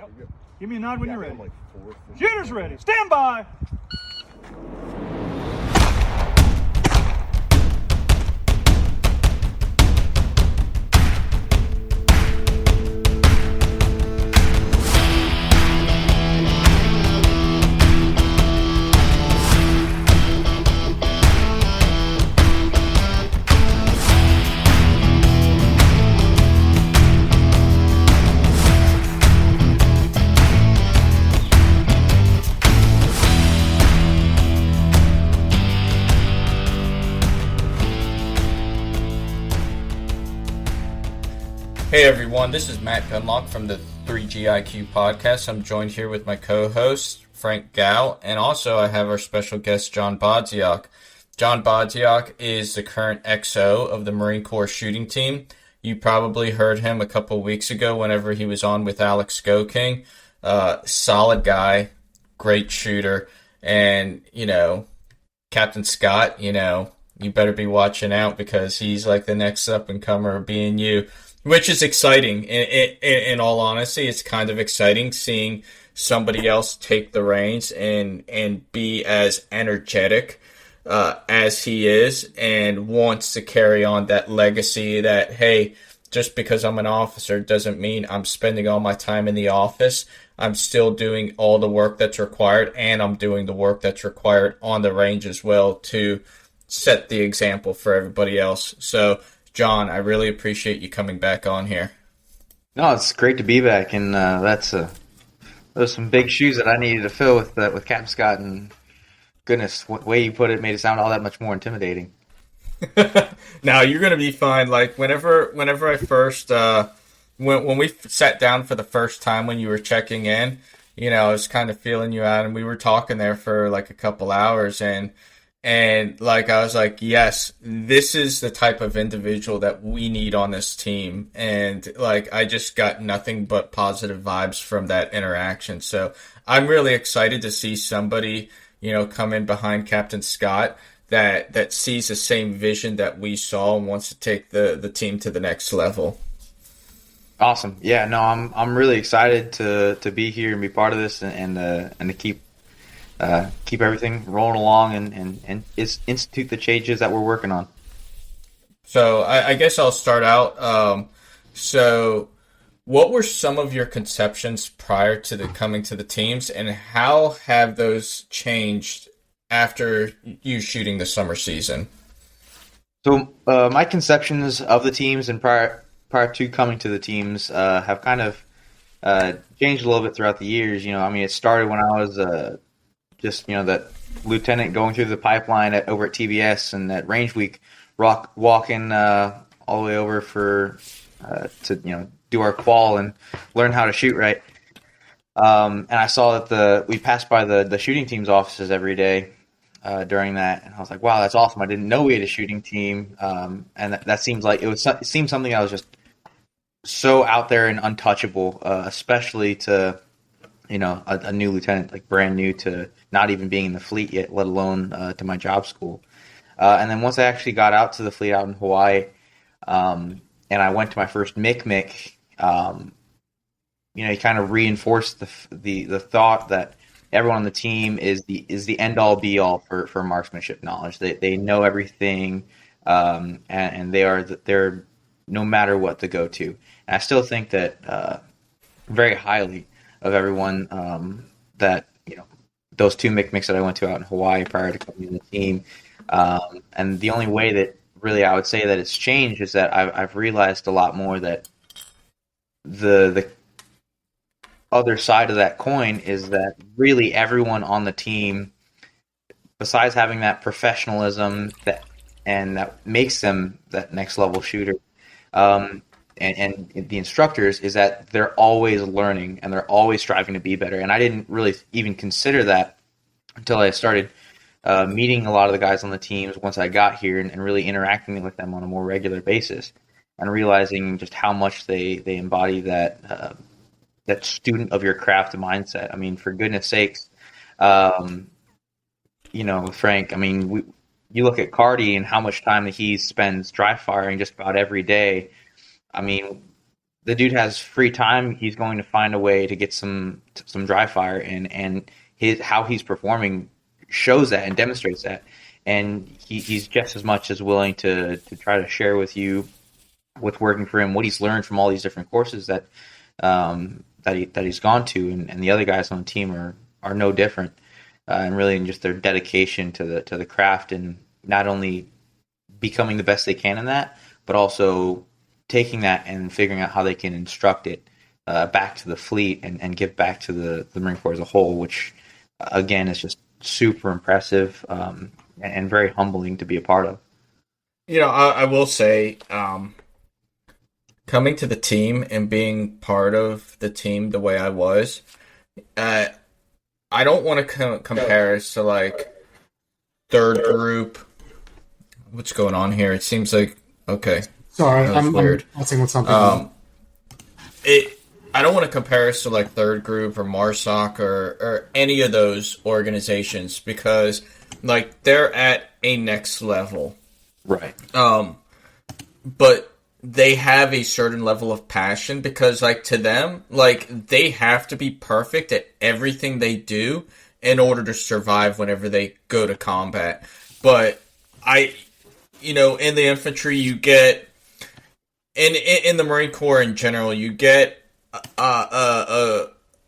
Yep. Give me a nod when you're ready. Like Shooter's ready. Stand by. Hey everyone, this is Matt Gunlock from the 3GIQ podcast. I'm joined here with my co-host, Frank Gow, and also I have our special guest, John Bodzioch. John Bodzioch is the current XO of the Marine Corps shooting team. You probably heard him a couple weeks ago whenever he was on with Alex Goking. Solid guy, great shooter, and, Captain Scott, you better be watching out because he's like the next up-and-comer being you. Which is exciting. In all honesty, it's kind of exciting seeing somebody else take the reins and be as energetic as he is and wants to carry on that legacy that, hey, just because I'm an officer doesn't mean I'm spending all my time in the office. I'm still doing all the work that's required, and I'm doing the work that's required on the range as well to set the example for everybody else. So, John, I really appreciate you coming back on here. No, it's great to be back, and those some big shoes that I needed to fill with Captain Scott. And goodness, what way you put it made it sound all that much more intimidating. Now you're gonna be fine. Like whenever I first when we sat down for the first time when you were checking in, I was kind of feeling you out, and we were talking there for like a couple hours, and like, I was like, yes, this is the type of individual that we need on this team. And like, I just got nothing but positive vibes from that interaction. So I'm really excited to see somebody, come in behind Captain Scott that sees the same vision that we saw and wants to take the team to the next level. Awesome. Yeah, no, I'm really excited to be here and be part of this and to keep everything rolling along and institute the changes that we're working on. So I guess I'll start out. So what were some of your conceptions prior to coming to the teams, and how have those changed after you shooting the summer season? So my conceptions of the teams and prior to coming to the teams have kind of changed a little bit throughout the years. It started when I was just that lieutenant going through the pipeline over at TBS and at Range Week, walking all the way over to do our qual and learn how to shoot right. And I saw that we passed by the shooting team's offices every day during that, and I was like, wow, that's awesome. I didn't know we had a shooting team, and that seems like it seemed something that was just so out there and untouchable, especially to a new lieutenant, like brand new to not even being in the fleet yet, let alone to my job school. And then once I actually got out to the fleet out in Hawaii, and I went to my first MIC, you kind of reinforced the thought that everyone on the team is the end all be all for marksmanship knowledge. They know everything, and they're no matter what to go to. And I still think that very highly of everyone that those two MICs that I went to out in Hawaii prior to coming to the team, and the only way that really I would say that it's changed is that I've realized a lot more that the other side of that coin is that really everyone on the team, besides having that professionalism that makes them that next level shooter, and the instructors, is that they're always learning and they're always striving to be better. And I didn't really even consider that until I started meeting a lot of the guys on the teams once I got here and really interacting with them on a more regular basis and realizing just how much they embody that student of your craft mindset. I mean, for goodness sakes, Frank, I mean, you look at Cardi and how much time that he spends dry firing just about every day. I mean, the dude has free time, he's going to find a way to get some dry fire, and his how he's performing shows that and demonstrates that. And he's just as much as willing to try to share with you what's working for him, what he's learned from all these different courses that he's gone to, and the other guys on the team are no different, and really in just their dedication to the craft, and not only becoming the best they can in that, but also taking that and figuring out how they can instruct it back to the fleet and give back to the Marine Corps as a whole, which again is just super impressive, and very humbling to be a part of. I will say, coming to the team and being part of the team the way I was, I don't want to compare us to like third group. What's going on here? It seems like okay. Sorry, I'm weird. messing with something. I don't want to compare us to like third group or MARSOC or any of those organizations because like they're at a next level. Right. But they have a certain level of passion because like to them, like they have to be perfect at everything they do in order to survive whenever they go to combat. But in the infantry you get in the Marine Corps in general, you get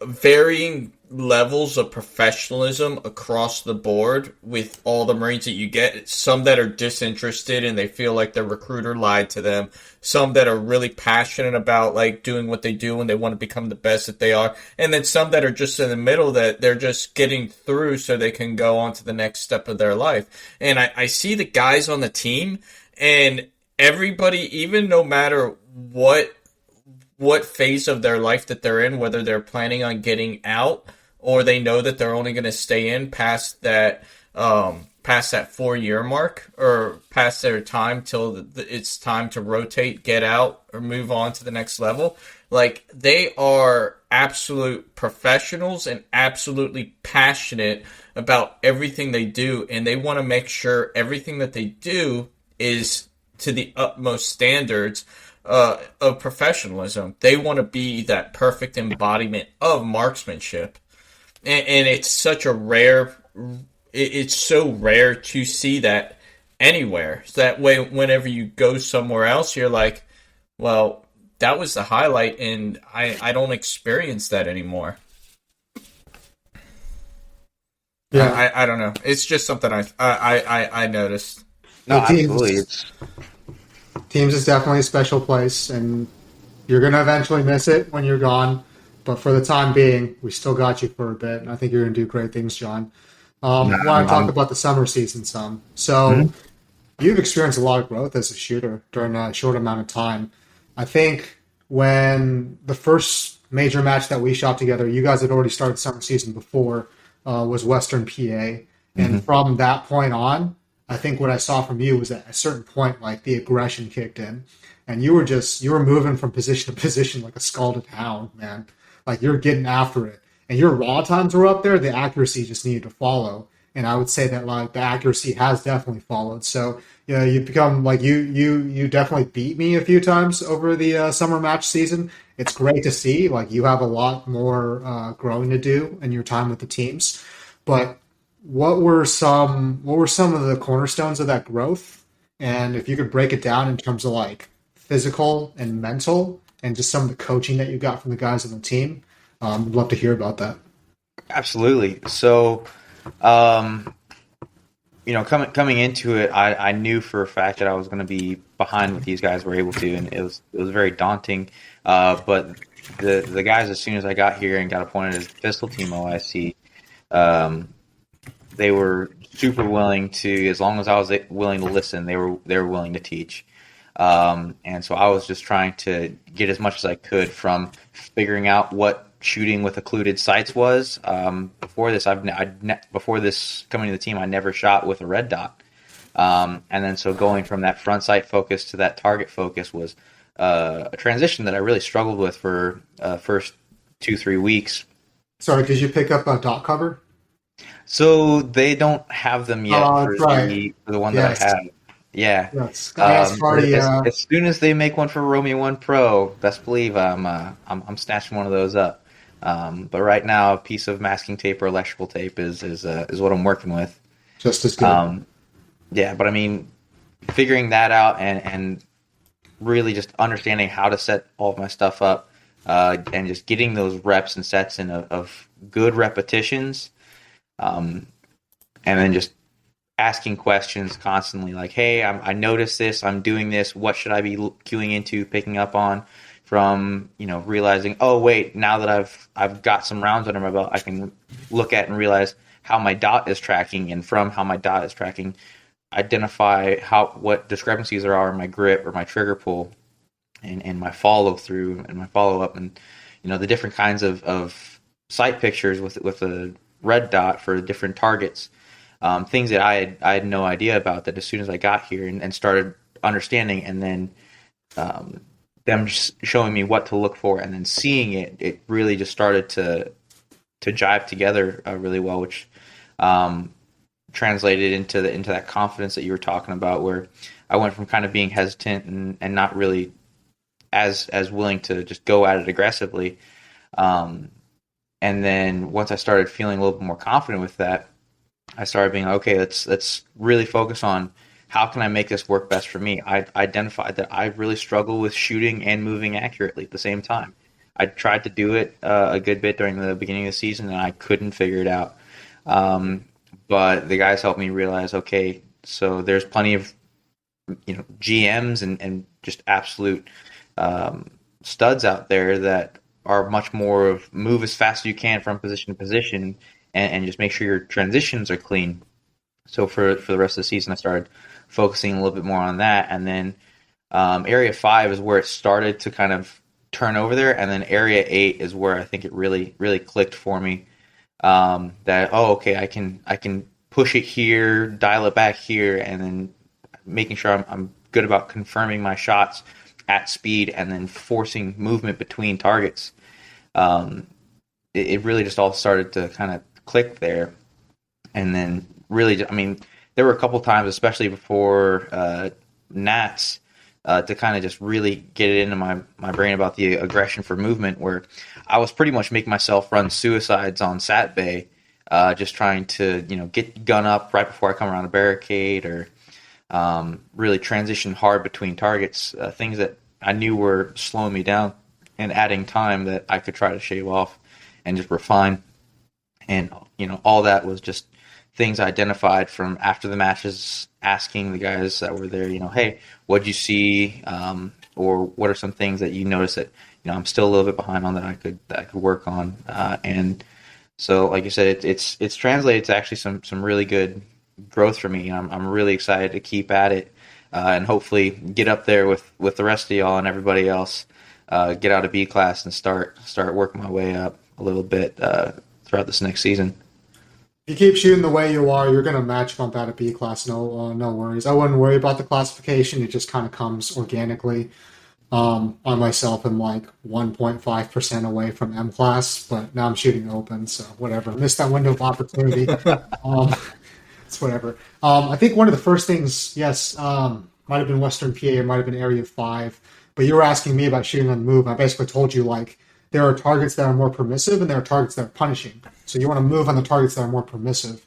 varying levels of professionalism across the board with all the Marines that you get. Some that are disinterested and they feel like their recruiter lied to them. Some that are really passionate about like doing what they do and they want to become the best that they are. And then some that are just in the middle that they're just getting through so they can go on to the next step of their life. And I see the guys on the team and everybody, even no matter what phase of their life that they're in, whether they're planning on getting out or they know that they're only going to stay in past that 4-year mark or past their time till it's time to rotate, get out, or move on to the next level. Like, they are absolute professionals and absolutely passionate about everything they do, and they want to make sure everything that they do is to the utmost standards of professionalism. They want to be that perfect embodiment of marksmanship. And it's such a rare, it's so rare to see that anywhere. So that way, whenever you go somewhere else, you're like, well, that was the highlight, and I don't experience that anymore. Yeah, I don't know. It's just something I noticed. No, absolutely. Teams is definitely a special place, and you're going to eventually miss it when you're gone. But for the time being, we still got you for a bit, and I think you're going to do great things, John. I want to talk about the summer season some. So you've experienced a lot of growth as a shooter during a short amount of time. I think when the first major match that we shot together, you guys had already started summer season before, was Western PA. And from that point on, I think what I saw from you was at a certain point, like the aggression kicked in, and you were moving from position to position like a scalded hound, man. Like you're getting after it, and your raw times were up there. The accuracy just needed to follow, and I would say that like the accuracy has definitely followed. So you've become like you definitely beat me a few times over the summer match season. It's great to see. Like you have a lot more growing to do in your time with the teams, but what were some of the cornerstones of that growth? And if you could break it down in terms of like physical and mental and just some of the coaching that you got from the guys on the team, I'd love to hear about that. Absolutely. So, coming into it, I knew for a fact that I was going to be behind what these guys were able to, and it was very daunting. But the guys, as soon as I got here and got appointed as pistol team OIC, they were super willing to, as long as I was willing to listen, they were willing to teach. And so I was just trying to get as much as I could from figuring out what shooting with occluded sights was. Before this coming to the team, I never shot with a red dot. And then so going from that front sight focus to that target focus was a transition that I really struggled with for first 2-3 weeks. Sorry, did you pick up a dot cover? So they don't have them yet for the one that I have. Yeah. Yes, I asked Hardy. As soon as they make one for Romeo One Pro, best believe I'm snatching one of those up. But right now, a piece of masking tape or electrical tape is what I'm working with. Just as good. Yeah, but I mean, figuring that out and really just understanding how to set all of my stuff up, and just getting those reps and sets in of good repetitions, and then just asking questions constantly, like, "Hey, I noticed this. I'm doing this. What should I be queuing into, picking up on?" From realizing, oh wait, now that I've got some rounds under my belt, I can look at and realize how my dot is tracking, and from how my dot is tracking, identify what discrepancies there are in my grip or my trigger pull, and my follow through and my follow up, and the different kinds of sight pictures with a red dot for different targets, things that I had no idea about, that as soon as I got here and started understanding, and then them showing me what to look for, and then seeing it really just started to jive together really well, which translated into that confidence that you were talking about, where I went from kind of being hesitant and not really as willing to just go at it aggressively. And then once I started feeling a little bit more confident with that, I started being okay, let's really focus on how can I make this work best for me. I identified that I really struggle with shooting and moving accurately at the same time. I tried to do it a good bit during the beginning of the season, and I couldn't figure it out. But the guys helped me realize, okay, so there's plenty of GMs and just absolute studs out there that are much more of move as fast as you can from position to position, and just make sure your transitions are clean. So for the rest of the season, I started focusing a little bit more on that, and then Area 5 is where it started to kind of turn over there, and then Area 8 is where I think it really clicked for me. That okay, I can push it here, dial it back here, and then making sure I'm good about confirming my shots at speed, and then forcing movement between targets. It really just all started to kind of click there, and then really, I mean, there were a couple times, especially before Nats, to kind of just really get it into my brain about the aggression for movement, where I was pretty much making myself run suicides on Sat Bay, just trying to get gun up right before I come around a barricade, or really transition hard between targets, things that I knew were slowing me down and adding time that I could try to shave off and just refine. And all that was just things I identified from after the matches, asking the guys that were there, hey, what'd you see, or what are some things that you noticed that I'm still a little bit behind on that I could work on, and so like you said, it's translated to actually some really good growth for me. I'm really excited to keep at it, and hopefully get up there with the rest of y'all and everybody else, get out of B class and start working my way up a little bit throughout this next season. If you keep shooting the way you are, you're going to match bump out of B class. No worries. I wouldn't worry about the classification. It just kind of comes organically. I myself am like 1.5% away from M class, but now I'm shooting open, so whatever. Missed that window of opportunity. It's whatever. I think one of the first things, yes, might have been Western PA, it might have been Area 5, but you were asking me about shooting on the move. I basically told you, like, there are targets that are more permissive and there are targets that are punishing. So you want to move on the targets that are more permissive.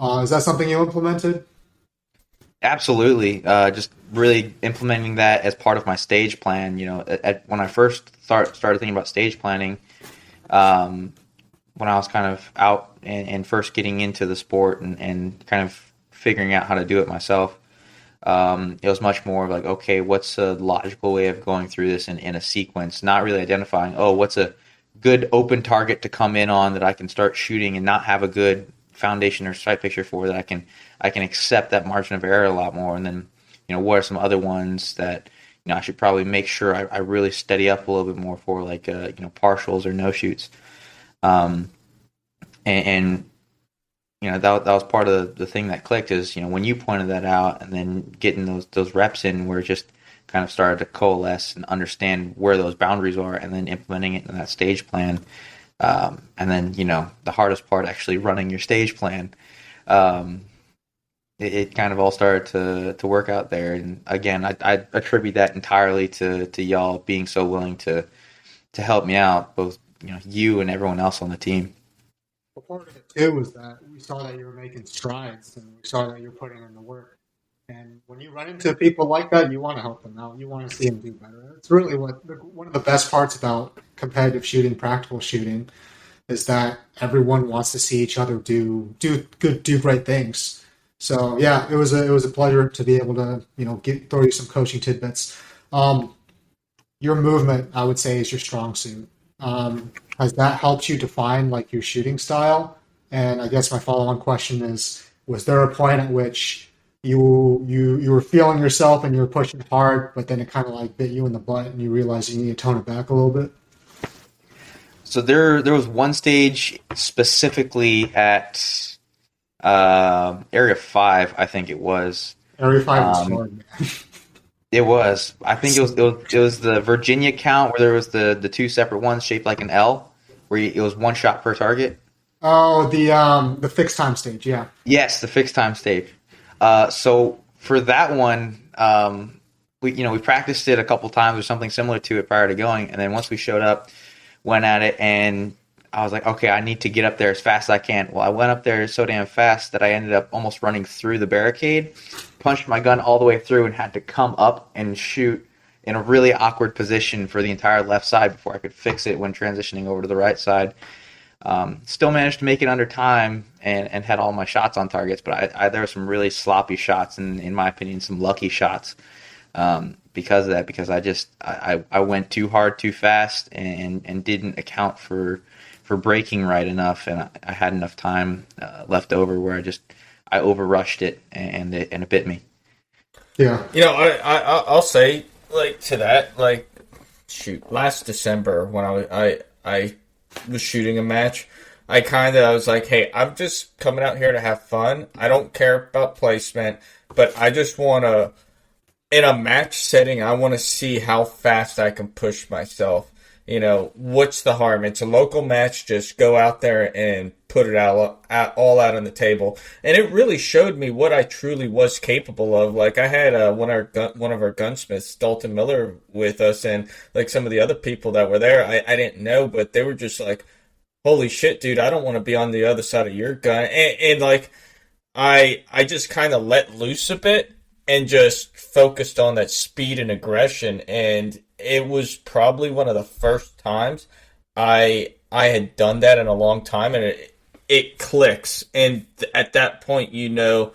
Is that something you implemented? Absolutely. Just really implementing that as part of my stage plan. When I first started thinking about stage planning, when I was kind of out and first getting into the sport and kind of figuring out how to do it myself, it was much more of like, okay, what's a logical way of going through this in a sequence, not really identifying, what's a good open target to come in on that I can start shooting and not have a good foundation or sight picture for, that I can accept that margin of error a lot more. And then, what are some other ones that, I should probably make sure I really steady up a little bit more for, like, partials or no shoots. And that was part of the thing that clicked, is, when you pointed that out, and then getting those reps in where it just kind of started to coalesce and understand where those boundaries are, and then implementing it in that stage plan. And then, the hardest part, actually running your stage plan. it kind of all started to work out there. And again, I attribute that entirely to y'all being so willing to help me out, both you and everyone else on the team. Well, part of it too was that we saw that you were making strides, and we saw that you're putting in the work. And when you run into people like that, you want to help them out. You want to see them do better. It's really one of the best parts about competitive shooting, practical shooting, is that everyone wants to see each other do great things. So yeah, it was a pleasure to be able to throw you some coaching tidbits. Your movement, I would say, is your strong suit. Has that helped you define like your shooting style? And I guess my follow-on question is: was there a point at which you were feeling yourself and you were pushing hard, but then it kind of like bit you in the butt, and you realized you need to tone it back a little bit? So there was one stage specifically at Area 5, I think it was. Area 5 was hard, man. It was. I think it was the Virginia count where there was the two separate ones shaped like an L, where it was one shot per target. Oh, the fixed time stage, yeah. Yes, the fixed time stage. So for that one, we practiced it a couple times or something similar to it prior to going, and then once we showed up, went at it, and I was like, okay, I need to get up there as fast as I can. Well, I went up there so damn fast that I ended up almost running through the barricade, punched my gun all the way through, and had to come up and shoot in a really awkward position for the entire left side before I could fix it when transitioning over to the right side. Still managed to make it under time and had all my shots on targets, but there were some really sloppy shots and, in my opinion, some lucky shots because of that, because I went too hard too fast and didn't account for braking right enough, and I had enough time left over where I overrushed it and it bit me. Yeah. I'll say to that, last December when I was shooting a match, I was like, hey, I'm just coming out here to have fun. I don't care about placement, but I just want to, in a match setting, I want to see how fast I can push myself. What's the harm? It's a local match. Just go out there and put it all out on the table. And it really showed me what I truly was capable of. Like, I had one of our gunsmiths, Dalton Miller, with us, and some of the other people that were there, I didn't know, but they were just like, holy shit, dude, I don't want to be on the other side of your gun. And I just kind of let loose a bit and just focused on that speed and aggression. And it was probably one of the first times I had done that in a long time, and it clicks. And at that point, you know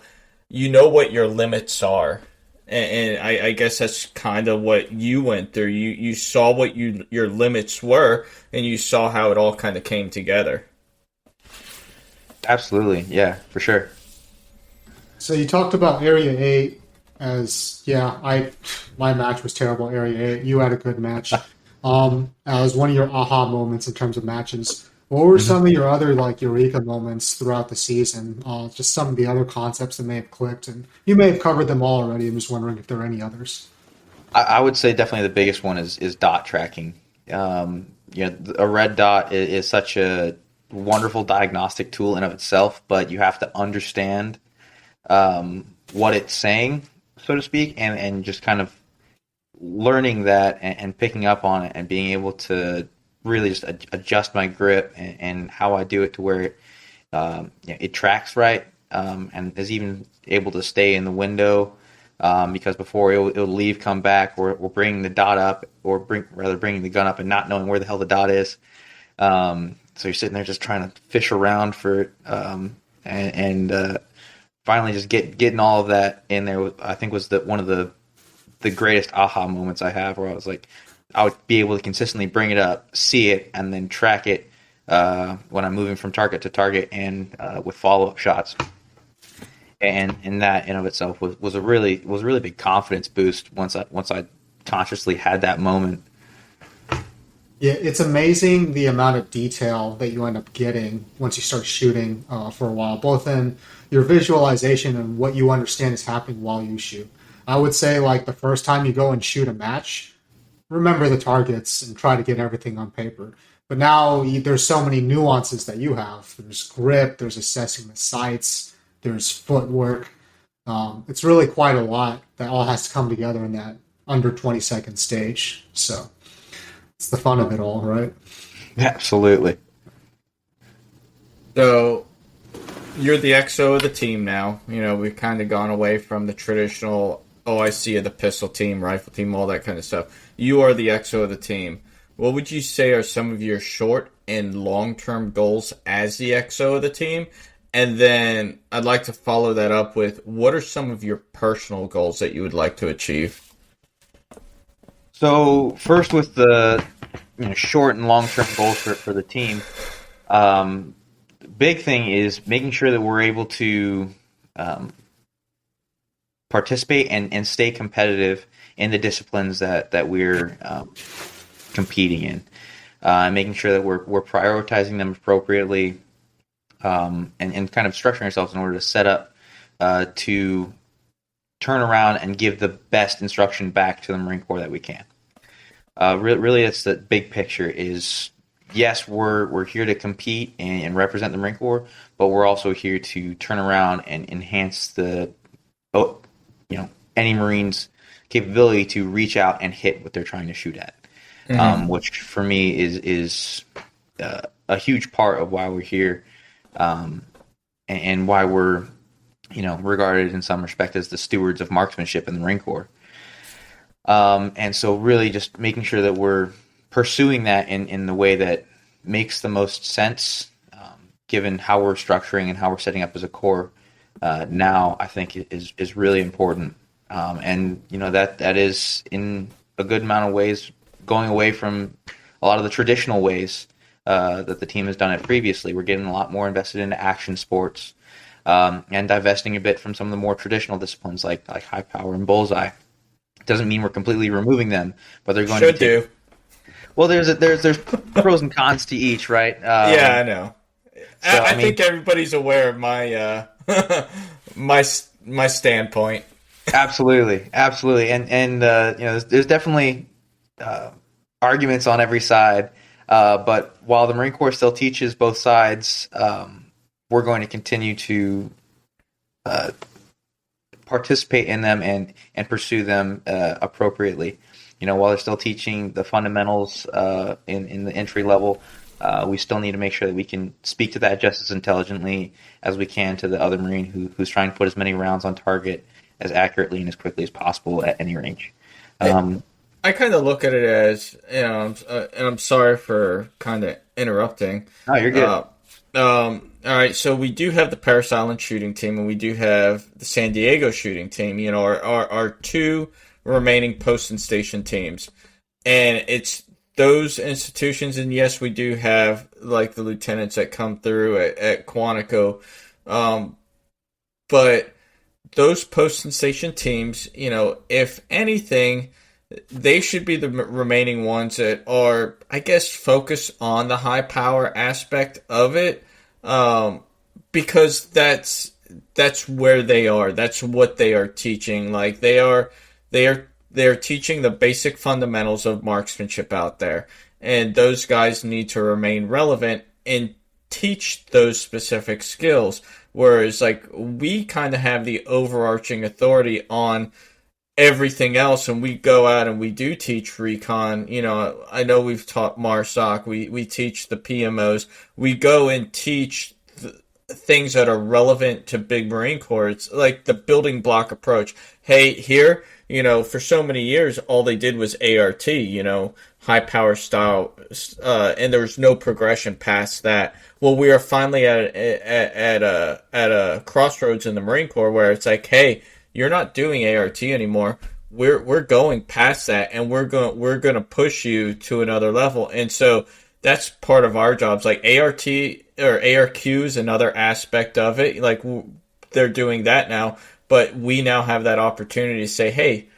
what your limits are. And I guess that's kind of what you went through. You saw what your limits were, and you saw how it all kind of came together. Absolutely, yeah, for sure. So you talked about Area 8 as, my match was terrible, Area 8. You had a good match. As one of your aha moments in terms of matches. What were some of your other eureka moments throughout the season? Just some of the other concepts that may have clicked, and you may have covered them all already. I'm just wondering if there are any others. I would say definitely the biggest one is dot tracking. A red dot is such a wonderful diagnostic tool in of itself, but you have to understand what it's saying, so to speak, and just kind of learning that and picking up on it and being able to really just adjust my grip and how I do it to where it tracks right and is even able to stay in the window because before it'll leave, come back, or bring the dot up, or bringing the gun up and not knowing where the hell the dot is. So you're sitting there just trying to fish around for it and finally just getting all of that in there. I think was one of the greatest aha moments I have, where I was like, I would be able to consistently bring it up, see it, and then track it when I'm moving from target to target and with follow-up shots. And that in of itself was a really big confidence boost once I consciously had that moment. Yeah, it's amazing the amount of detail that you end up getting once you start shooting for a while, both in your visualization and what you understand is happening while you shoot. I would say the first time you go and shoot a match, remember the targets and try to get everything on paper. But now there's so many nuances that you have. There's grip, there's assessing the sights, there's footwork. It's really quite a lot that all has to come together in that under 20-second stage. So it's the fun of it all, right? Absolutely. So you're the XO of the team now. We've kind of gone away from the traditional OIC of the pistol team, rifle team, all that kind of stuff. You are the XO of the team. What would you say are some of your short and long-term goals as the XO of the team? And then I'd like to follow that up with, what are some of your personal goals that you would like to achieve? So first, with the short and long-term goals for the team, the big thing is making sure that we're able to participate and stay competitive in the disciplines that we're competing in, making sure that we're prioritizing them appropriately, and kind of structuring ourselves in order to set up to turn around and give the best instruction back to the Marine Corps that we can. Really, it's the big picture is, yes, we're here to compete and represent the Marine Corps, but we're also here to turn around and enhance any Marine's capability to reach out and hit what they're trying to shoot at, which for me is a huge part of why we're here, and why we're regarded in some respect as the stewards of marksmanship in the Marine Corps. And so really just making sure that we're pursuing that in the way that makes the most sense, given how we're structuring and how we're setting up as a corps now, I think is really important. And that is in a good amount of ways going away from a lot of the traditional ways that the team has done it previously. We're getting a lot more invested into action sports, and divesting a bit from some of the more traditional disciplines like high power and bullseye. Doesn't mean we're completely removing them, but they're going to do. Well, there's pros and cons to each, right? Yeah, I know. So, I think everybody's aware of my my standpoint. Absolutely, and there's definitely arguments on every side. But while the Marine Corps still teaches both sides, we're going to continue to participate in them and pursue them appropriately. While they're still teaching the fundamentals in the entry level, we still need to make sure that we can speak to that just as intelligently as we can to the other Marine who's trying to put as many rounds on target as accurately and as quickly as possible at any range. I kind of look at it as, and I'm sorry for kind of interrupting. Oh, you're good. All right, so we do have the Parris Island shooting team, and we do have the San Diego shooting team. Our two remaining post and station teams, and it's those institutions. And yes, we do have like the lieutenants that come through at Quantico, but those post and station teams, if anything, they should be the remaining ones that are, I guess, focused on the high power aspect of it, because that's where they are. That's what they are teaching. Like they are teaching the basic fundamentals of marksmanship out there, and those guys need to remain relevant and teach those specific skills. Whereas, like, we kind of have the overarching authority on everything else, and we go out and we do teach recon. I know we've taught MARSOC, we teach the PMOs, we go and teach things that are relevant to Big Marine Corps. It's like the building block approach. Hey, here, for so many years, all they did was ART, high power style, and there was no progression past that. Well, we are finally at a crossroads in the Marine Corps where it's like, hey, you're not doing ART anymore. We're going past that, and we're going to push you to another level. And so that's part of our jobs. Like ART or ARQ is another aspect of it. Like they're doing that now, but we now have that opportunity to say, hey,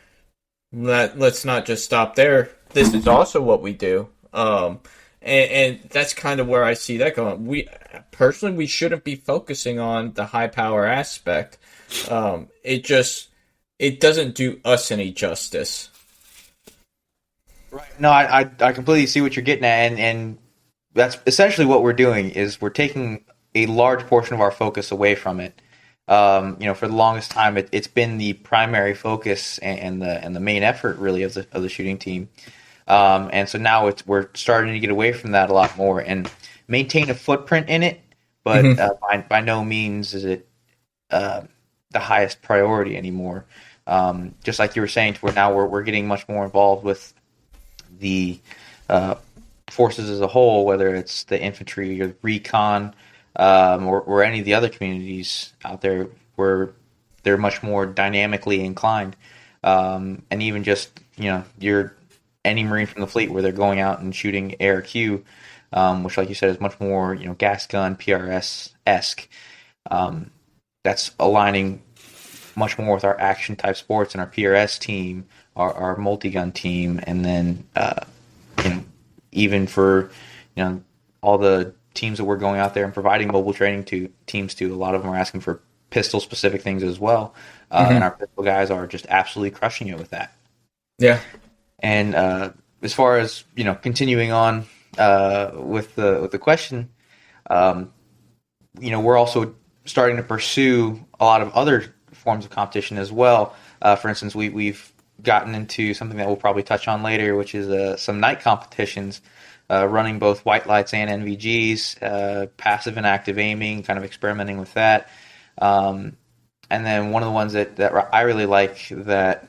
let's not just stop there. This is also what we do. And that's kind of where I see that going. We shouldn't be focusing on the high power aspect. It doesn't do us any justice. Right. No, I completely see what you're getting at, and that's essentially what we're doing is we're taking a large portion of our focus away from it, For the longest time, it's been the primary focus and the main effort really of the shooting team. And so now we're starting to get away from that a lot more and maintain a footprint in it, but by no means is it the highest priority anymore. Just like you were saying, to where now we're getting much more involved with the forces as a whole, whether it's the infantry or recon, or any of the other communities out there where they're much more dynamically inclined. And even just, you're any Marine from the fleet where they're going out and shooting ARQ, which, like you said, is much more, gas gun, PRS-esque. That's aligning much more with our action type sports and our PRS team, our multi-gun team, and then, even for, all the teams that we're going out there and providing mobile training to teams to, a lot of them are asking for pistol specific things as well. And our pistol guys are just absolutely crushing it with that. Yeah. And as far as continuing on with the question, we're also starting to pursue a lot of other forms of competition as well. For instance, we've gotten into something that we'll probably touch on later, which is some night competitions, running both white lights and NVGs, passive and active aiming, kind of experimenting with that. And then one of the ones that I really like that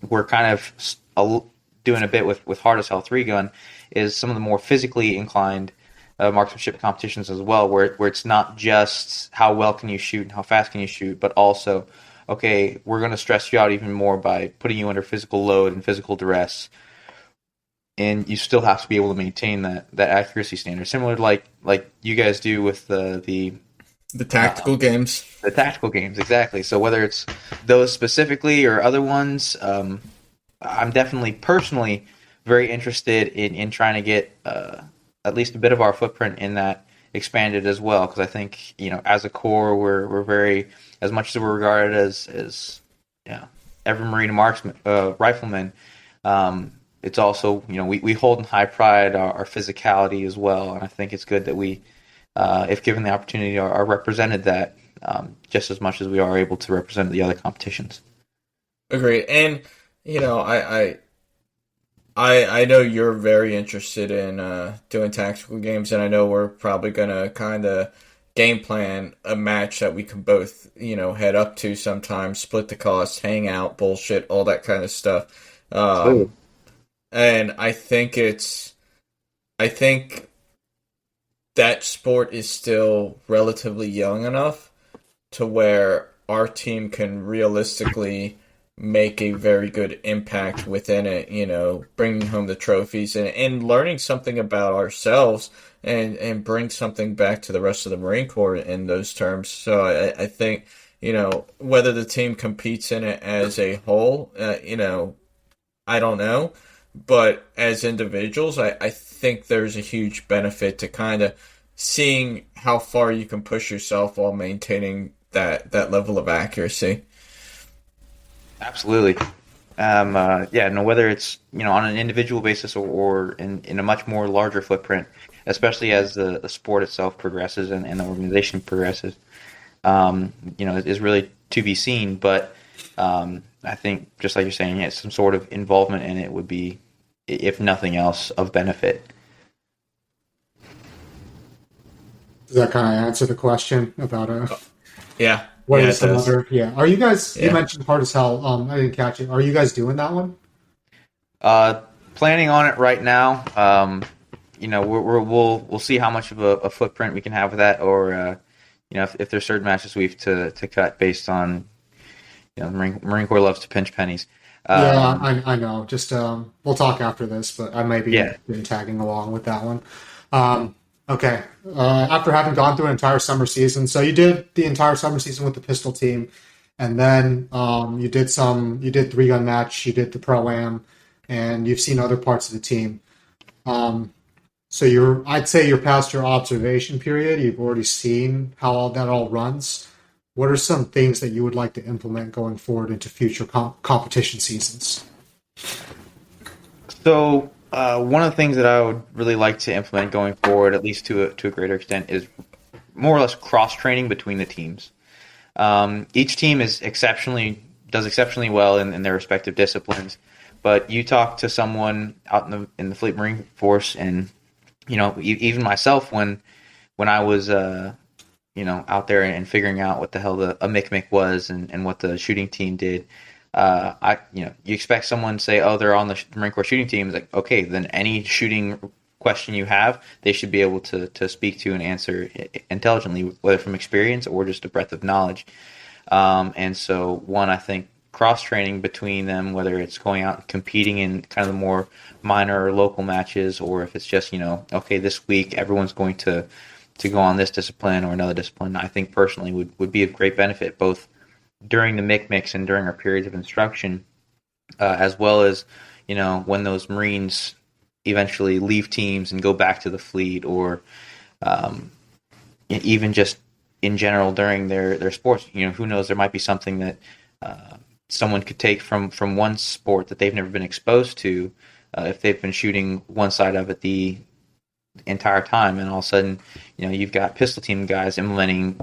we're kind of doing a bit with Hard as Hell 3-gun is some of the more physically inclined marksmanship competitions as well, where it's not just how well can you shoot and how fast can you shoot, but also, okay, we're going to stress you out even more by putting you under physical load and physical duress, and you still have to be able to maintain that accuracy standard, similar to like you guys do with the tactical games. The tactical games, exactly. So whether it's those specifically or other ones, I'm definitely personally very interested in trying to get at least a bit of our footprint in that expanded as well, because I think as a corps we're very, as much as we're regarded as every Marine and marksman rifleman, it's also we hold in high pride our physicality as well, and I think it's good that we, if given the opportunity, are represented that just as much as we are able to represent the other competitions. Agreed. And I know you're very interested in doing tactical games, and I know we're probably gonna kind of game plan a match that we can both head up to sometime, split the cost, hang out, bullshit, all that kind of stuff. And I think that sport is still relatively young enough to where our team can realistically make a very good impact within it, bringing home the trophies and learning something about ourselves and bring something back to the rest of the Marine Corps in those terms. So I think, whether the team competes in it as a whole, I don't know. But as individuals, I think there's a huge benefit to kind of seeing how far you can push yourself while maintaining that level of accuracy. Absolutely. Whether it's on an individual basis or in a much more larger footprint, especially as the sport itself progresses and the organization progresses, is really to be seen. But I think, just like you're saying, some sort of involvement in it would be, if nothing else, of benefit. Does that kind of answer the question about Yeah. What yeah, is some other? Yeah. Are you guys? You mentioned Hard as Hell. I didn't catch it. Are you guys doing that one? Planning on it right now. We'll see how much of a footprint we can have with that, or if there's certain matches we have to cut based on Marine Corps loves to pinch pennies. I know. Just we'll talk after this, but I might be tagging along with that one. Okay. After having gone through an entire summer season, so you did the entire summer season with the pistol team, and then you did 3-gun match, you did the Pro-Am, and you've seen other parts of the team. So I'd say you're past your observation period. You've already seen how all that all runs. What are some things that you would like to implement going forward into future competition seasons? So one of the things that I would really like to implement going forward, at least to a greater extent, is more or less cross training between the teams. Each team does exceptionally well in their respective disciplines. But you talk to someone out in the Fleet Marine Force, and even myself when I was out there and figuring out what the hell a MIC was and what the shooting team did. You expect someone to say, oh, they're on the Marine Corps shooting team. It's like, okay, then any shooting question you have, they should be able to speak to and answer intelligently, whether from experience or just a breadth of knowledge. And so I think cross-training between them, whether it's going out and competing in kind of the more minor or local matches, or if it's just, okay, this week everyone's going to go on this discipline or another discipline, I think personally would be of great benefit, both during the mix and during our periods of instruction, as well as, when those Marines eventually leave teams and go back to the fleet, or even just in general during their sports. Who knows, there might be something that someone could take from one sport that they've never been exposed to, if they've been shooting one side of it the entire time, and all of a sudden, you've got pistol team guys implementing,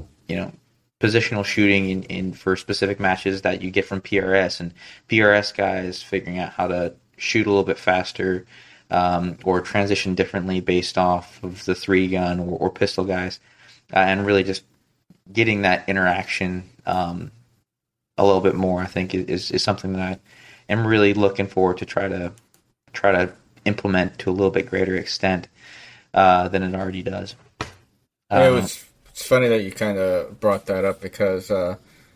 positional shooting in for specific matches that you get from PRS, and PRS guys figuring out how to shoot a little bit faster, or transition differently based off of the 3-gun or pistol guys, and really just getting that interaction a little bit more, I think is something that I am really looking forward to try to implement to a little bit greater extent than it already does. It's funny that you kind of brought that up, because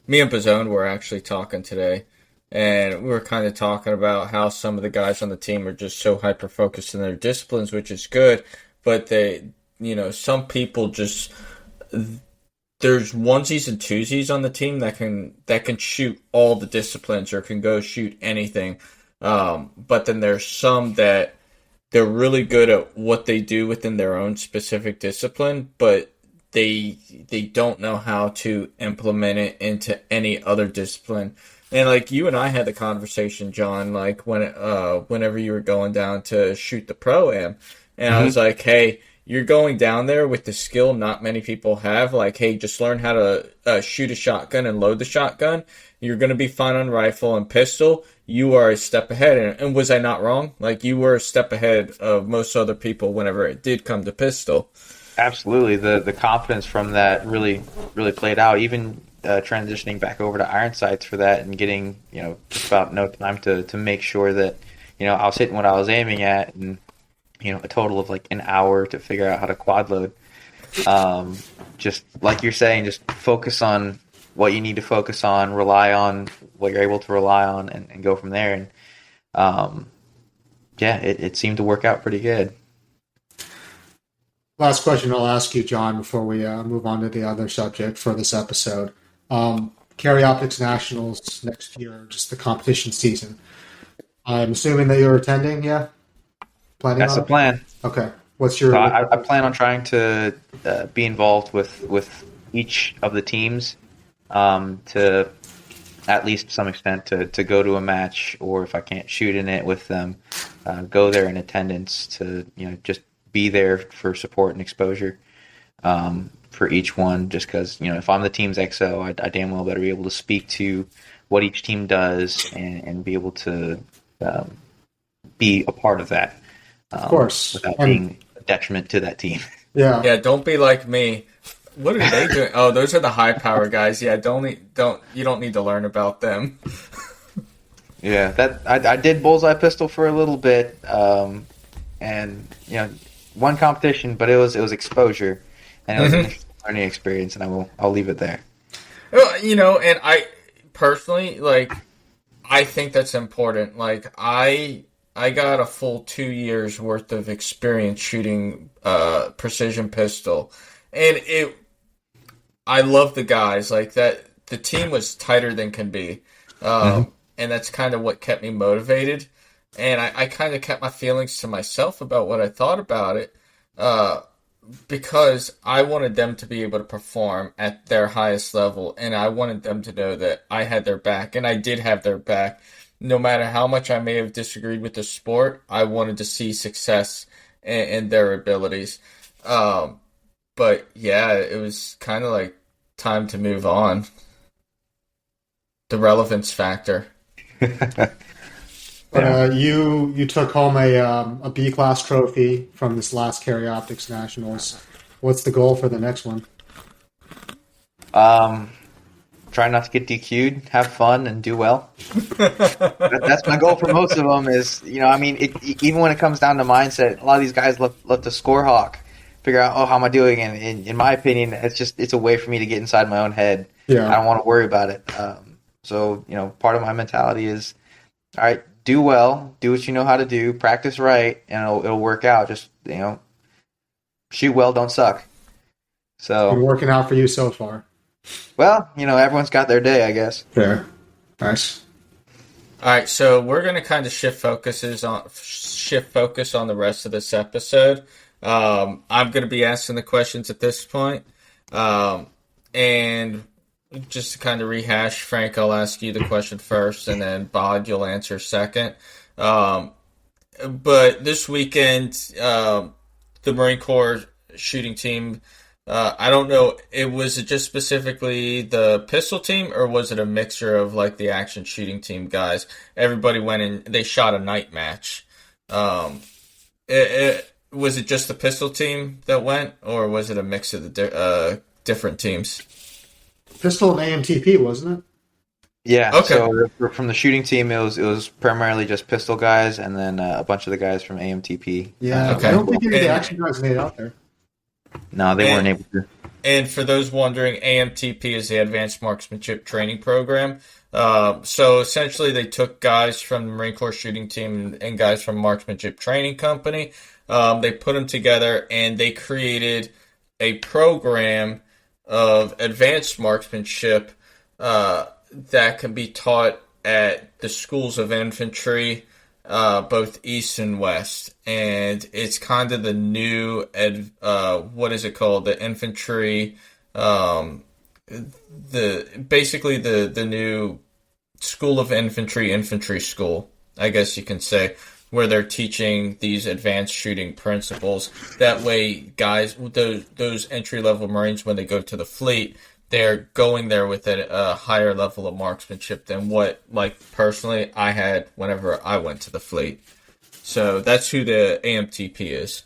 me and Bodzioch were actually talking today, and we were kind of talking about how some of the guys on the team are just so hyper focused in their disciplines, which is good, but some people just, there's onesies and twosies on the team that can shoot all the disciplines or can go shoot anything. But then there's some that they're really good at what they do within their own specific discipline, but they don't know how to implement it into any other discipline. And like you and I had the conversation, John, like whenever you were going down to shoot the pro-am, and I was like, hey, you're going down there with the skill not many people have. Like, hey, just learn how to shoot a shotgun and load the shotgun. You're going to be fine on rifle and pistol. You are a step ahead. And was I not wrong? Like, you were a step ahead of most other people whenever it did come to pistol. Absolutely. The confidence from that really played out. Even transitioning back over to iron sights for that, and getting, just about no time to make sure that, I was hitting what I was aiming at, and a total of like an hour to figure out how to quad load. Just like you're saying, just focus on what you need to focus on, rely on what you're able to rely on, and go from there. And it seemed to work out pretty good. Last question I'll ask you, John, before we move on to the other subject for this episode. Carry Optics Nationals next year, just the competition season. I'm assuming that you're attending, yeah? That's the plan. Okay. What's your? So I plan on trying to be involved with each of the teams, to at least some extent to go to a match, or if I can't shoot in it with them, go there in attendance to just be there for support and exposure for each one. Just because if I'm the team's XO, I damn well better be able to speak to what each team does and be able to be a part of that. Of course, without being a detriment to that team. Yeah, don't be like me. What are they doing? Oh, those are the high power guys. Yeah, you don't need to learn about them. Yeah, that I did bullseye pistol for a little bit, and one competition, but it was exposure, and it was an interesting learning experience, and I'll leave it there. Well, and I personally, I think that's important. Like I got a full 2 years worth of experience shooting precision pistol, and I love the guys like that. The team was tighter than can be, and that's kind of what kept me motivated. And I kind of kept my feelings to myself about what I thought about it, because I wanted them to be able to perform at their highest level, and I wanted them to know that I had their back, and I did have their back. No matter how much I may have disagreed with the sport, I wanted to see success in their abilities. but yeah, it was kind of like time to move on. The relevance factor. But you took home a B class trophy from this last Carry Optics Nationals. What's the goal for the next one? Try not to get DQ'd, have fun, and do well. That's my goal for most of them. Is even when it comes down to mindset, a lot of these guys let the score hawk figure out, how am I doing? And in my opinion, it's a way for me to get inside my own head. Yeah. I don't want to worry about it. So part of my mentality is, all right, do well, do what you know how to do, practice right, and it'll work out. Just shoot well, don't suck. So Been working out for you so far. Well, everyone's got their day, I guess. Fair. Nice. All right, so we're going to kind of shift focus on the rest of this episode. I'm going to be asking the questions at this point. And just to kind of rehash, Frank, I'll ask you the question first, and then Bod, you'll answer second. But this weekend, the Marine Corps shooting team, I don't know, was it just specifically the pistol team, or was it a mixture of like the action shooting team guys? Everybody went in, they shot a night match. Was it just the pistol team that went, or was it a mix of the different teams? Pistol and AMTP, wasn't it? Yeah. Okay. So from the shooting team, it was primarily just pistol guys, and then a bunch of the guys from AMTP. Yeah. Okay. I don't think any of the action guys made it out there. No, they weren't able to. And for those wondering, AMTP is the Advanced Marksmanship Training Program. So essentially, they took guys from the Marine Corps shooting team and guys from Marksmanship Training Company. They put them together, and they created a program of advanced marksmanship that can be taught at the schools of infantry, both east and west. And it's kind of the new, what is it called? The infantry, the new school of infantry school, I guess you can say, where they're teaching these advanced shooting principles. That way, guys, those entry-level Marines, when they go to the fleet, they're going there with a higher level of marksmanship than what, like, personally, I had whenever I went to the fleet. So that's who the AMTP is.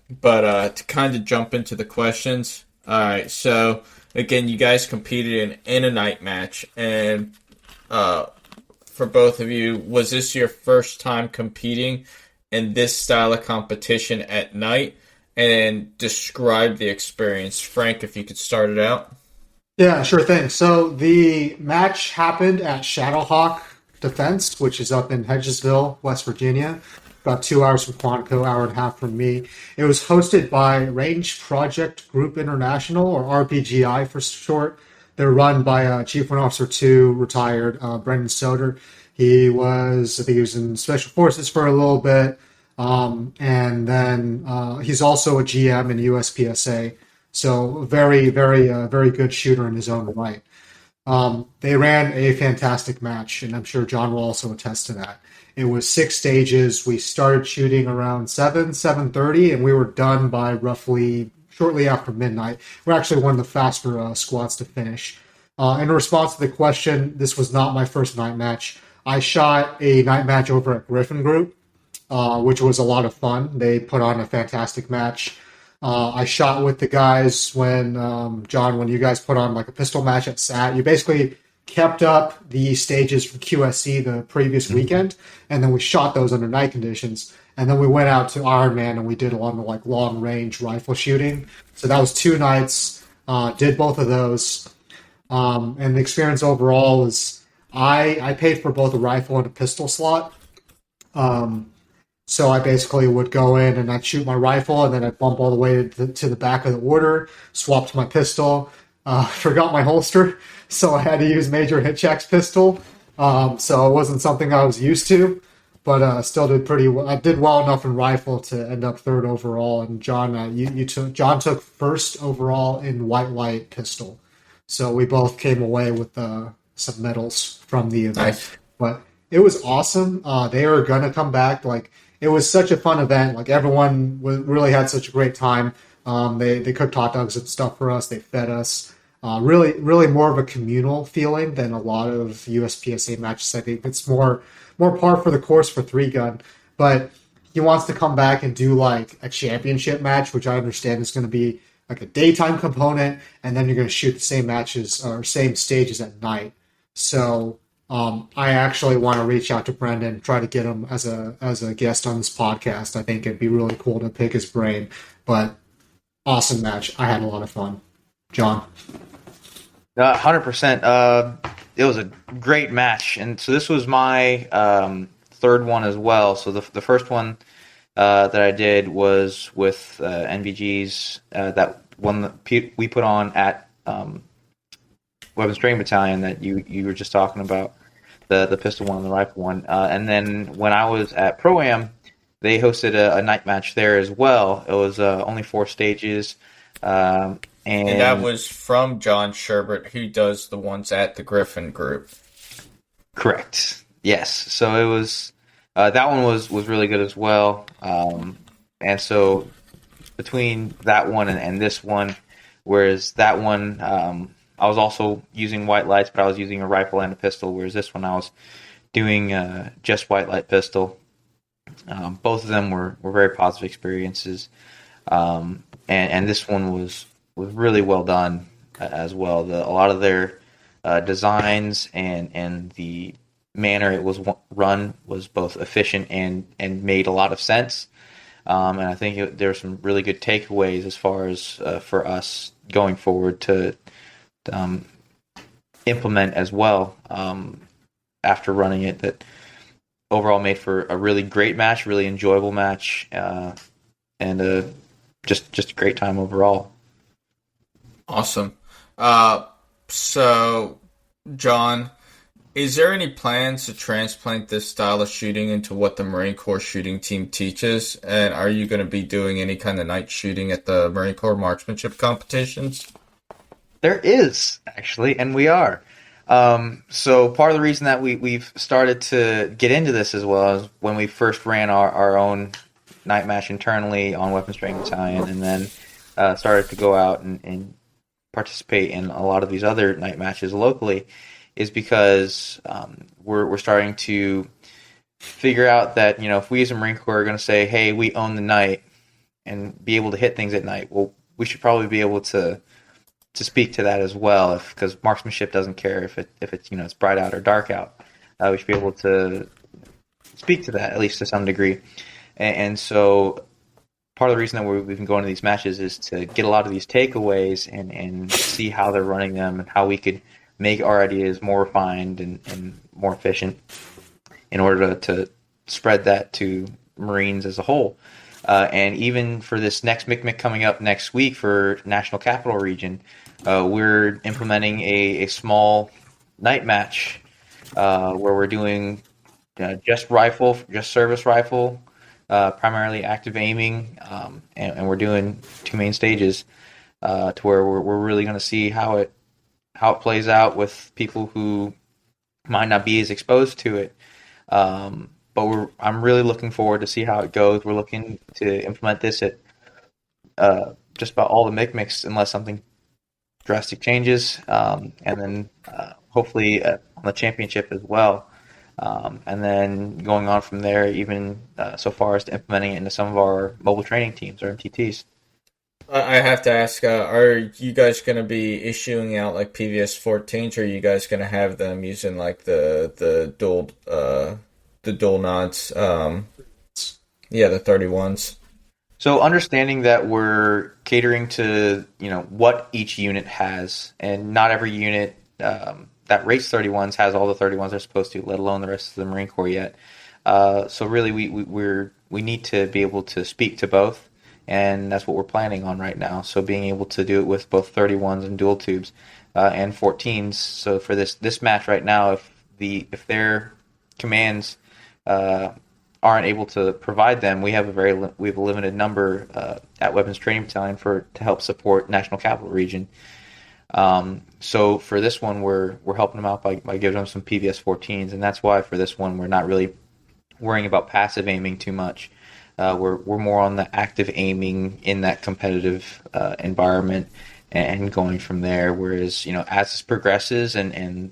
But to kind of jump into the questions, all right, so, again, you guys competed in a night match, and for both of you, was this your first time competing in this style of competition at night? And describe the experience. Frank, if you could start it out. Yeah, sure thing. So the match happened at Shadowhawk Defense, which is up in Hedgesville, West Virginia, about 2 hours from Quantico, hour and a half from me. It was hosted by Range Project Group International, or RPGI for short. They're run by Chief Warrant Officer 2, retired Brendan Soder. I think he was in Special Forces for a little bit. And then he's also a GM in USPSA, so very, very, very good shooter in his own right. They ran a fantastic match, and I'm sure John will also attest to that. It was 6 stages. We started shooting around 7:30, and we were done by roughly shortly after midnight. We're actually one of the faster squads to finish. In response to the question, this was not my first night match. I shot a night match over at Griffin Group, which was a lot of fun. They put on a fantastic match. I shot with the guys when, John, when you guys put on like a pistol match at SAT, you basically kept up the stages from QSC the previous weekend, and then we shot those under night conditions. And then we went out to Ironman and we did a lot of like long range rifle shooting. So that was 2 nights, did both of those. And the experience overall was I paid for both a rifle and a pistol slot. So I basically would go in and I'd shoot my rifle, and then I'd bump all the way to the back of the order, swap to my pistol, forgot my holster, so I had to use Major Hitchcock's pistol. So it wasn't something I was used to, but still did pretty well. I did well enough in rifle to end up 3rd overall, and John, John took 1st overall in white light pistol. So we both came away with some medals from the event. Nice. But it was awesome. They were going to come back. Like, it was such a fun event. Like, everyone really had such a great time. They cooked hot dogs and stuff for us. They fed us. Really more of a communal feeling than a lot of USPSA matches. I think it's more par for the course for 3-gun. But he wants to come back and do like a championship match, which I understand is going to be like a daytime component, and then you're going to shoot the same matches or same stages at night. So I actually want to reach out to Brendan, try to get him as a guest on this podcast. I think it'd be really cool to pick his brain. But awesome match. I had a lot of fun. John. 100%. It was a great match, and so this was my third one as well. So the first one that I did was with NVG's that one that we put on at Weapons Training Battalion that you were just talking about, the pistol one and the rifle one. And then when I was at Pro-Am, they hosted a night match there as well. It was only 4 stages. And that was from John Sherbert, who does the ones at the Griffin Group. Correct. Yes. So it was that one was really good as well. And so between that one and this one, whereas that one I was also using white lights, but I was using a rifle and a pistol, whereas this one I was doing just white light pistol. Both of them were very positive experiences. And this one was really well done as well. A lot of their designs and the manner it was run was both efficient and made a lot of sense. And I think there were some really good takeaways as far as for us going forward to implement as well after running it. That overall made for a really great match, really enjoyable match, and just a great time overall. Awesome. So, John, is there any plans to transplant this style of shooting into what the Marine Corps shooting team teaches? And are you going to be doing any kind of night shooting at the Marine Corps marksmanship competitions? There is, actually, and we are. So part of the reason that we've started to get into this as well is when we first ran our own night match internally on Weapons Training Battalion, and then started to go out and participate in a lot of these other night matches locally, is because we're starting to figure out that, if we as a Marine Corps are going to say, hey, we own the night and be able to hit things at night, well, we should probably be able to speak to that as well, because marksmanship doesn't care if it's it's bright out or dark out. We should be able to speak to that, at least to some degree. And so part of the reason that we've been going to these matches is to get a lot of these takeaways and see how they're running them and how we could make our ideas more refined and more efficient in order to spread that to Marines as a whole. And even for this next MICMIC coming up next week for National Capital Region, we're implementing a small night match where we're doing just service rifle, primarily active aiming, and we're doing 2 main stages to where we're really going to see how it plays out with people who might not be as exposed to it. But I'm really looking forward to see how it goes. We're looking to implement this at just about all the MICMICs unless something drastic changes, and then hopefully on the championship as well. And then going on from there, even so far as to implementing it into some of our mobile training teams, or MTTs. I have to ask, are you guys going to be issuing out like PVS 14s, or are you guys going to have them using like the dual nods? The 31s. So understanding that we're catering to what each unit has, and not every unit that rates 31s has all the 31s they're supposed to, let alone the rest of the Marine Corps yet. So really, we need to be able to speak to both, and that's what we're planning on right now. So being able to do it with both 31s and dual tubes and 14s. So for this match right now, if their commands aren't able to provide them, we have a limited number at Weapons Training Battalion to help support National Capital Region. So for this one, we're helping them out by giving them some PVS 14s, and that's why for this one we're not really worrying about passive aiming too much. we're more on the active aiming in that competitive environment and going from there. Whereas, as this progresses and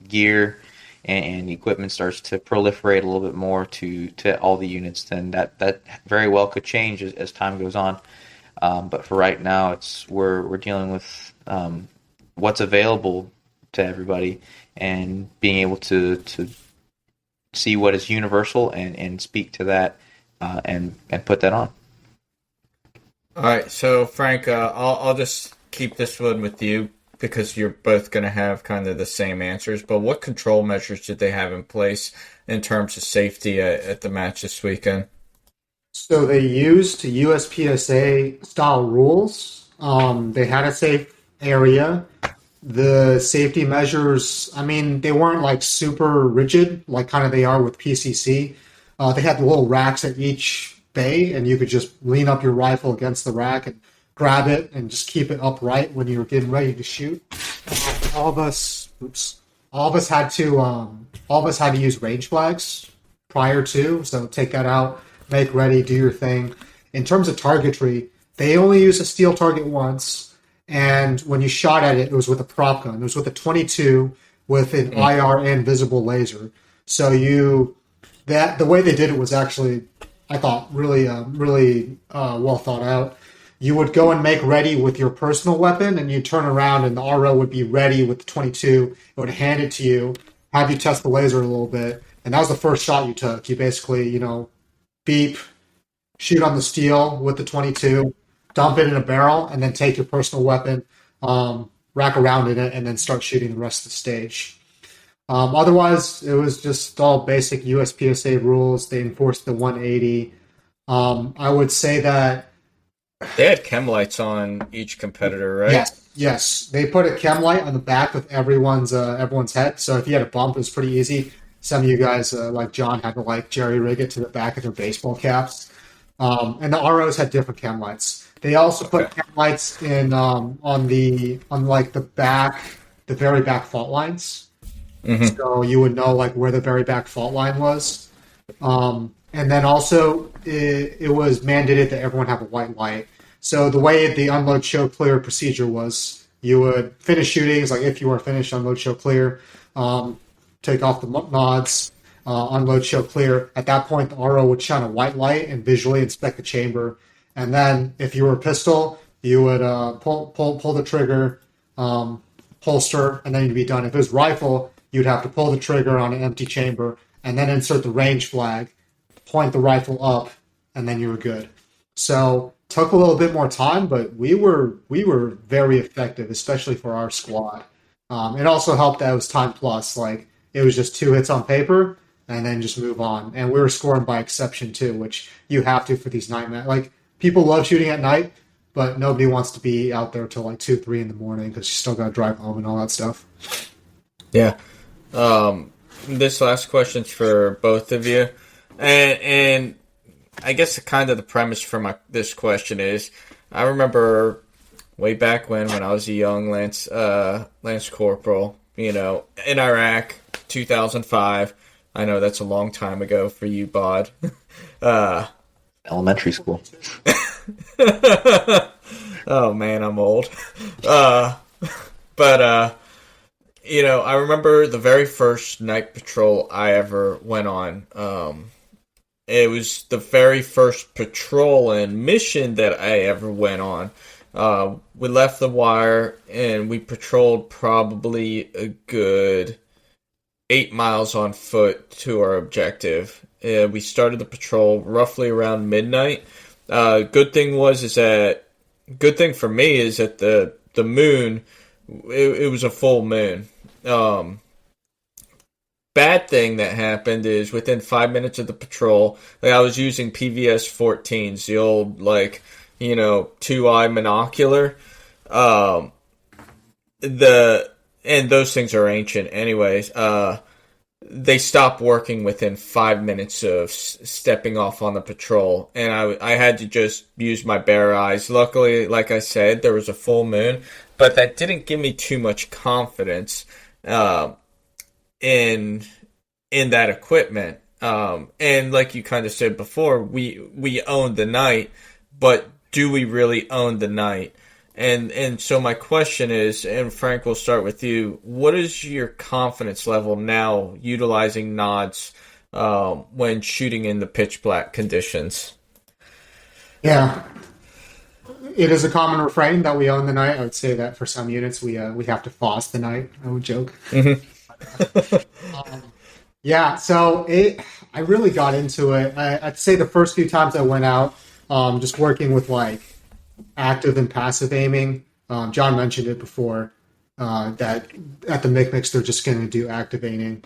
gear and equipment starts to proliferate a little bit more to all the units, then that very well could change as time goes on. But for right now, we're dealing with what's available to everybody and being able to see what is universal and speak to that and put that on. All right, so Frank, I'll just keep this one with you because you're both going to have kind of the same answers. But what control measures did they have in place in terms of safety at the match this weekend? So they used USPSA style rules. They had a safe area. The safety measures, I mean, they weren't like super rigid, like kind of they are with PCC. They had little racks at each bay, and you could just lean up your rifle against the rack and grab it and just keep it upright when you were getting ready to shoot. All of us had to use range flags prior to, so take that out, make ready, do your thing. In terms of targetry, they only used a steel target once, and when you shot at it, it was with a prop gun. It was with a 22 with an IR and visible laser. So the way they did it was actually, I thought, really well thought out. You would go and make ready with your personal weapon, and you turn around, and the RO would be ready with the 22. It would hand it to you, have you test the laser a little bit, and that was the first shot you took. You basically, beep, shoot on the steel with the 22, dump it in a barrel, and then take your personal weapon, rack around in it, and then start shooting the rest of the stage. Otherwise, it was just all basic USPSA rules. They enforced the 180. I would say that they had chem lights on each competitor, right? Yes. They put a chem light on the back of everyone's head. So if you had a bump, it was pretty easy. Some of you guys, like John, had to jerry rig it to the back of their baseball caps. And the ROs had different chem lights. They also put chem lights in on the very back fault lines. Mm-hmm. So you would know where the very back fault line was. And then also it was mandated that everyone have a white light. So the way the unload, show, clear procedure was, you would finish shooting. It's if you were finished, unload, show, clear, take off the nods, unload, show, clear. At that point, the RO would shine a white light and visually inspect the chamber. And then if you were a pistol, you would pull the trigger, holster, and then you'd be done. If it was rifle, you'd have to pull the trigger on an empty chamber and then insert the range flag, point the rifle up, and then you were good. So took a little bit more time, but we were very effective, especially for our squad. It also helped that it was time plus. It was just 2 hits on paper and then just move on. And we were scoring by exception too, which you have to for these night matches. People love shooting at night, but nobody wants to be out there till 2, 3 in the morning because you still got to drive home and all that stuff. Yeah. This last question's for both of you. And I guess kind of the premise for this question is, I remember way back when I was a young Lance Corporal, in Iraq, 2005. I know that's a long time ago for you, Bod. Elementary school. Oh man, I'm old. But I remember the very first night patrol I ever went on. It was the very first patrol and mission that I ever went on. We left the wire and we patrolled probably a good 8 miles on foot to our objective. We started the patrol roughly around midnight. Good thing for me is that the moon, it was a full moon. Bad thing that happened is within 5 minutes of the patrol, I was using PVS 14s, the old 2-eye monocular. And those things are ancient anyways. They stopped working within 5 minutes of stepping off on the patrol, and I had to just use my bare eyes. Luckily, like I said, there was a full moon, but that didn't give me too much confidence in that equipment. And like you kind of said before, we own the night, but do we really own the night? And so my question is, and Frank, we'll start with you. What is your confidence level now utilizing nods when shooting in the pitch black conditions? Yeah, it is a common refrain that we own the night. I would say that for some units, we have to FOSS the night. I would joke. Yeah, so I really got into it. I'd say the first few times I went out, just working with like active and passive aiming. John mentioned it before that at the Mix they're just going to do active aiming.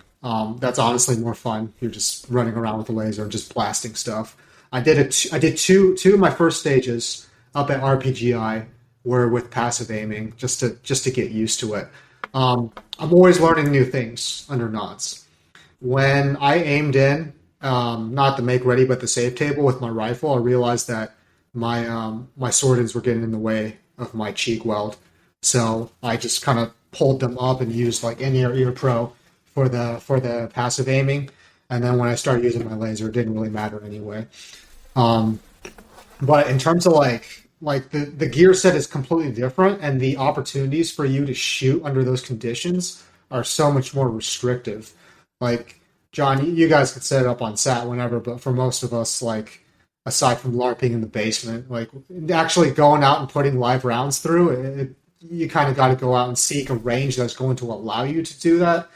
That's honestly more fun. You're just running around with a laser and just blasting stuff. I did two of my first stages up at RPGI were with passive aiming just to get used to it. I'm always learning new things under nods. When I aimed in, not the make ready, but the save table with my rifle, I realized that my sword ends were getting in the way of my cheek weld. So I just kind of pulled them up and used like in-ear ear pro for the passive aiming. And then when I started using my laser, it didn't really matter anyway. But in terms of like the gear set is completely different, and the opportunities for you to shoot under those conditions are so much more restrictive. Like, John, you guys could set it up on SAT whenever, but for most of us, like, aside from LARPing in the basement, like, actually going out and putting live rounds through, you kind of got to go out and seek a range that's going to allow you to do that.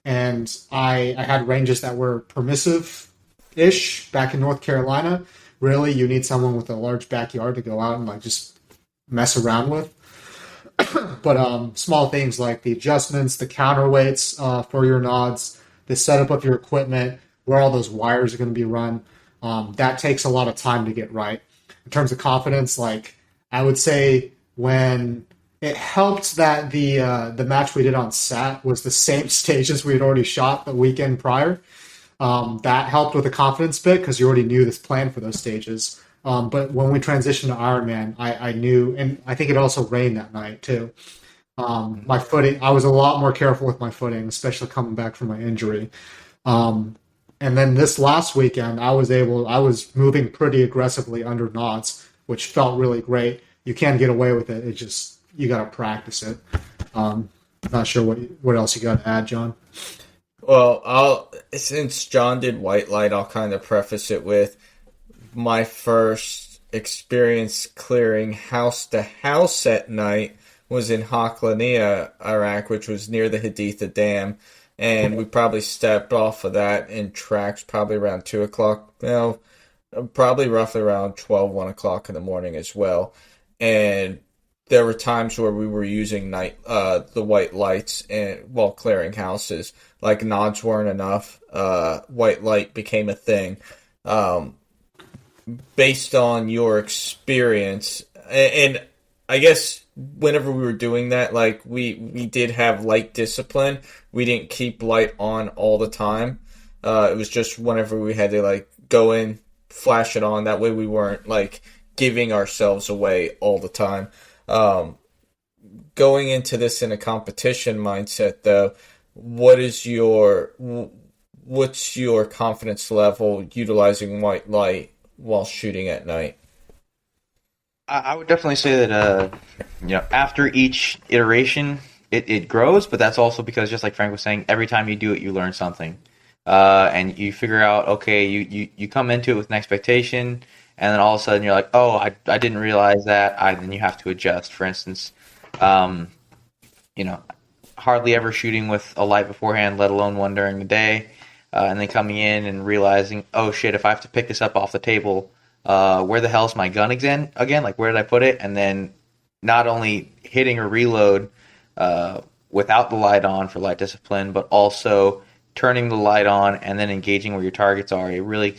And I had ranges that were permissive-ish back in North Carolina. Really, you need someone with a large backyard to go out and, like, just mess around with. But small things like the adjustments, the counterweights for your nods, the setup of your equipment, where all those wires are going to be run, that takes a lot of time to get right. In terms of confidence, like I would say when it helped that the match we did on SAT was the same stages we had already shot the weekend prior. That helped with the confidence bit because you already knew this plan for those stages. But when we transitioned to Ironman, I knew, and I think it also rained that night too. My footing, I was a lot more careful with my footing, especially coming back from my injury. And then this last weekend, I was moving pretty aggressively under knots, which felt really great. You can get away with it. It just, you got to practice it. Not sure what else you got to add, John. Well, since John did white light, I'll kind of preface it with my first experience clearing house to house at night was in Haklania, Iraq, which was near the Haditha Dam. And we probably stepped off of that in tracks probably around 2 o'clock. Probably roughly around 1 o'clock in the morning as well. And there were times where we were using the white lights while clearing houses. Like nods weren't enough. White light became a thing. Based on your experience, and I guess whenever we were doing that, like we did have light discipline. We didn't keep light on all the time. It was just whenever we had to like go in, flash it on. That way we weren't like giving ourselves away all the time. Going into this in a competition mindset, though, what's your confidence level utilizing white light while shooting at night? I would definitely say that after each iteration it grows, but that's also because, just like Frank was saying, every time you do it you learn something, and you figure out, okay, you come into it with an expectation, and then all of a sudden you're like, oh, I didn't realize that. Then you have to adjust. For instance, hardly ever shooting with a light beforehand, let alone one during the day, and then coming in and realizing, oh shit, if I have to pick this up off the table, where the hell's my gun again? Like, where did I put it? And then not only hitting a reload without the light on for light discipline, but also turning the light on and then engaging where your targets are. It really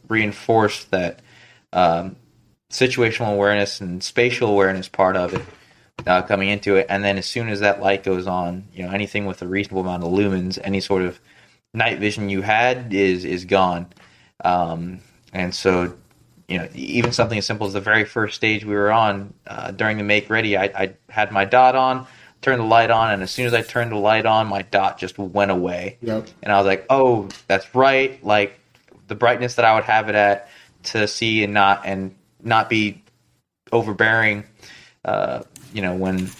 reinforced that situational awareness and spatial awareness part of it coming into it. And then as soon as that light goes on, anything with a reasonable amount of lumens, any sort of night vision you had is gone. And so, even something as simple as the very first stage we were on during the make ready, I had my dot on, turned the light on, and as soon as I turned the light on, my dot just went away. Yep. And I was like, oh, that's right. Like the brightness that I would have it at to see and not be overbearing, when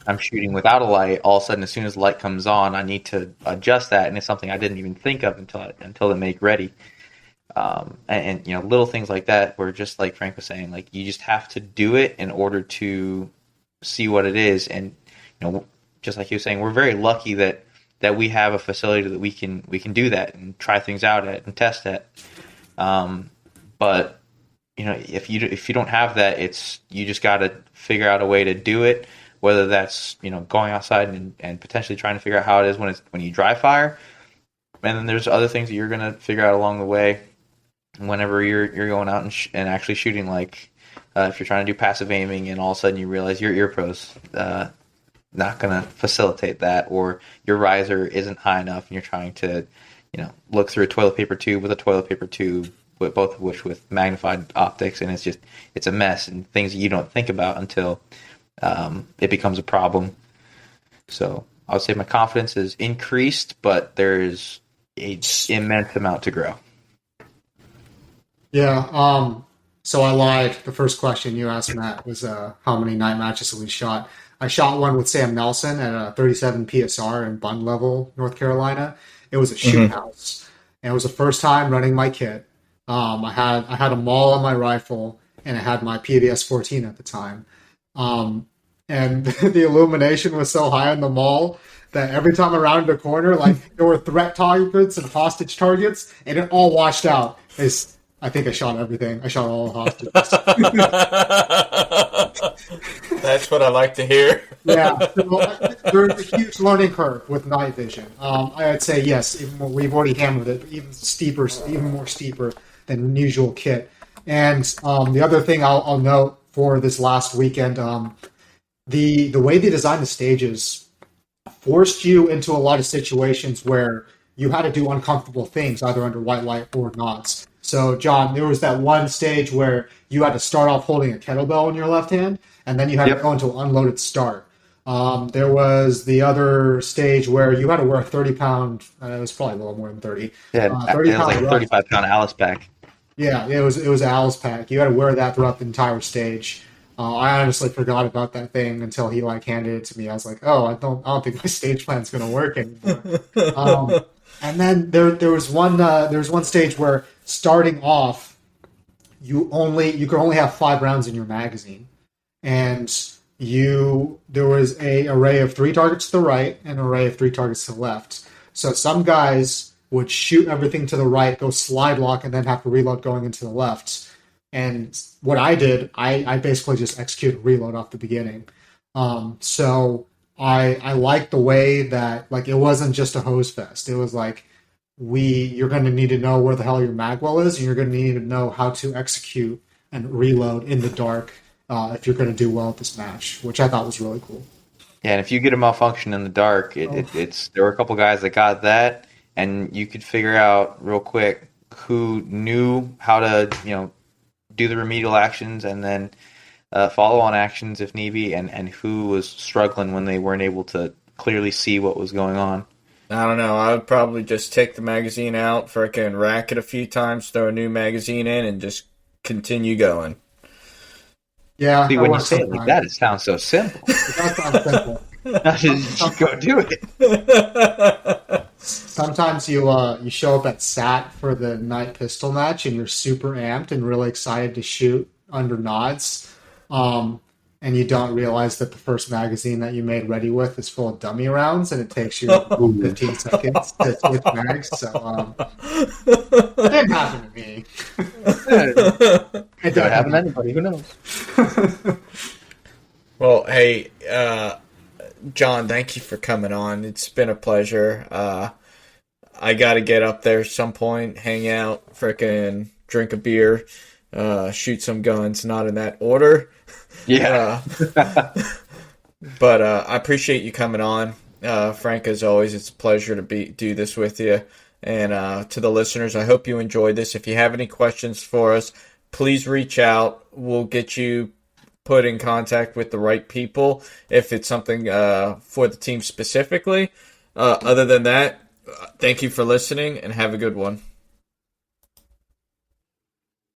I'm shooting without a light, all of a sudden, as soon as the light comes on, I need to adjust that, and it's something I didn't even think of until the make ready. And little things like that, where just like Frank was saying, like you just have to do it in order to see what it is. And just like he was saying, we're very lucky that we have a facility that we can do that and try things out at and test at. But if you don't have that, you just got to figure out a way to do it. Whether that's going outside and potentially trying to figure out how it is when you dry fire, and then there's other things that you're gonna figure out along the way. Whenever you're going out and actually shooting, like if you're trying to do passive aiming, and all of a sudden you realize your ear pro's not gonna facilitate that, or your riser isn't high enough, and you're trying to look through a toilet paper tube with a toilet paper tube, both of which with magnified optics, and it's a mess and things that you don't think about until it becomes a problem. So I would say my confidence is increased, but there's an immense amount to grow. Yeah. So I lied. The first question you asked, Matt, was how many night matches have we shot? I shot one with Sam Nelson at a 37 PSR in Bund Level, North Carolina. It was a shoot house, and it was the first time running my kit. I had a maul on my rifle, and I had my PVS 14 at the time. And the illumination was so high on the maul that every time I rounded a corner, like there were threat targets and hostage targets, and it all washed out. I think I shot everything. I shot all the hostages. That's what I like to hear. Yeah, so there's a huge learning curve with night vision. I'd say yes, we've already hammered it, even more steeper than usual kit. And the other thing I'll note for this last weekend, the way they designed the stages forced you into a lot of situations where you had to do uncomfortable things, either under white light or not. So, John, there was that one stage where you had to start off holding a kettlebell in your left hand, and then you had to go into an unloaded start. There was the other stage where you had to wear a 30-pound, it was probably a little more than 30. Yeah, 30 it was like a 35-pound Alice pack. Yeah, it was an Alice pack. You had to wear that throughout the entire stage. I honestly forgot about that thing until he handed it to me. I was like, oh, I don't think my stage plan's going to work anymore. And then there was one stage where starting off, you could only have 5 rounds in your magazine, and there was a array of 3 targets to the right and an array of 3 targets to the left. So some guys would shoot everything to the right, go slide lock, and then have to reload going into the left. And what I did, I basically just executed reload off the beginning. So I liked the way that it wasn't just a hose fest. It was like you're going to need to know where the hell your magwell is, and you're going to need to know how to execute and reload in the dark if you're going to do well at this match, which I thought was really cool. Yeah, and if you get a malfunction in the dark, there were a couple guys that got that, and you could figure out real quick who knew how to do the remedial actions and then follow-on actions if need be, and who was struggling when they weren't able to clearly see what was going on. I don't know. I would probably just take the magazine out, frickin' rack it a few times, throw a new magazine in, and just continue going. Yeah. See, when you say it like that, it sounds so simple. It does sound simple. Just go do it. Sometimes you show up at SAT for the night pistol match, and you're super amped and really excited to shoot under nods. And you don't realize that the first magazine that you made ready with is full of dummy rounds, and it takes you 15 seconds to switch mags. So it didn't happen to me. It doesn't happen to anybody. Who knows? Well, hey, John, thank you for coming on. It's been a pleasure. I got to get up there some point, hang out, frickin' drink a beer, shoot some guns, not in that order. Yeah. But I appreciate you coming on. Frank, as always, it's a pleasure to do this with you. And to the listeners, I hope you enjoyed this. If you have any questions for us, please reach out. We'll get you put in contact with the right people if it's something for the team specifically. Other than that, thank you for listening and have a good one.